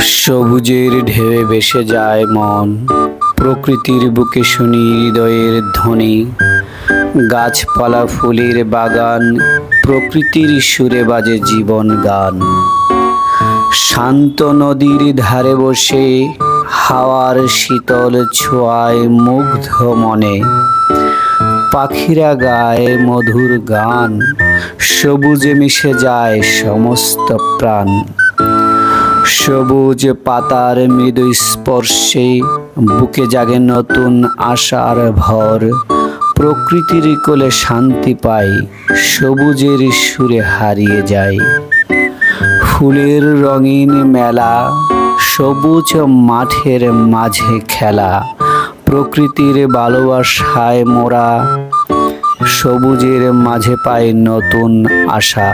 সবুজের ঢেউয়ে ভেসে যায় মন, প্রকৃতির বুকে শুনি হৃদয়ের ধ্বনি। গাছপালা ফুলের বাগান, প্রকৃতির সুরে বাজে জীবন গান। শান্ত নদীর ধারে বসে হাওয়ার শীতল ছোঁয়ায় মুগ্ধ মনে। পাখিরা গায় মধুর গান, সবুজে মিশে যায় সমস্ত প্রাণ। সবুজ পাতার মৃদু স্পর্শে বুকে জাগে নতুন আশার ভর। প্রকৃতির কোলে শান্তি পাই, সবুজের সুরে হারিয়ে যাই। ফুলের রঙিন মেলা, সবুজ মাঠের মাঝে খেলা। প্রকৃতির ভালোবাসায় মোরা, সবুজের মাঝে পাই নতুন আশা।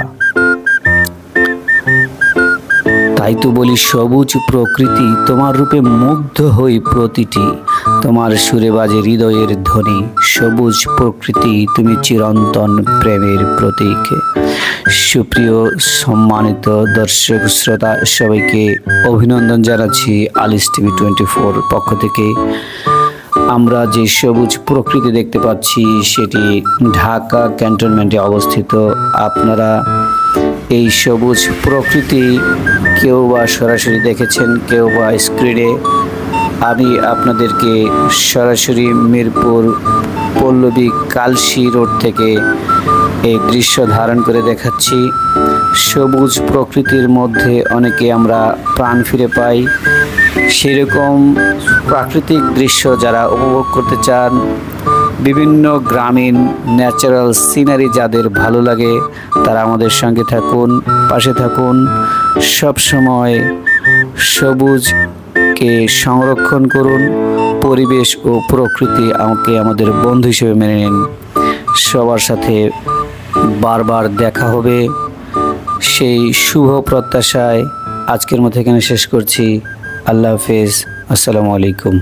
তাই তো বলি সবুজ প্রকৃতি, তোমার রূপে মুগ্ধ হই প্রতিটি। তোমার সুরে বাজে হৃদয়ের ধ্বনি। সবুজ প্রকৃতি, তুমি চিরন্তন প্রেমের প্রতীক। সুপ্রিয় সম্মানিত দর্শক শ্রোতা, সবাইকে অভিনন্দন জানাচ্ছি আলিস টিভি 24 পক্ষ থেকে। আমরা যে সবুজ প্রকৃতি দেখতে পাচ্ছি সেটি ঢাকা ক্যান্টনমেন্টে অবস্থিত। আপনারা এই সবুজ প্রকৃতি কেউ বা সরাসরি দেখেছেন, কেউ বা স্ক্রিনে। আমি আপনাদেরকে সরাসরি মিরপুর পল্লবী কালশি রোড থেকে এই দৃশ্য ধারণ করে দেখাচ্ছি। সবুজ প্রকৃতির মধ্যে অনেকে আমরা প্রাণ ফিরে পাই। সেরকম প্রাকৃতিক দৃশ্য যারা উপভোগ করতে চান, বিভিন্ন গ্রামীণ ন্যাচারাল সিনারি যাদের ভালো লাগে, তারা আমাদের সঙ্গে থাকুন, পাশে থাকুন। সব সময় সবুজকে সংরক্ষণ করুন। পরিবেশ ও প্রকৃতি আমাদের বন্ধু হিসেবে মেনে নিন। সবার সাথে বারবার দেখা হবে সেই শুভ প্রত্যাশায় আজকের মতো এখানে শেষ করছি। আল্লাহ হাফেজ, আসসালামু আলাইকুম।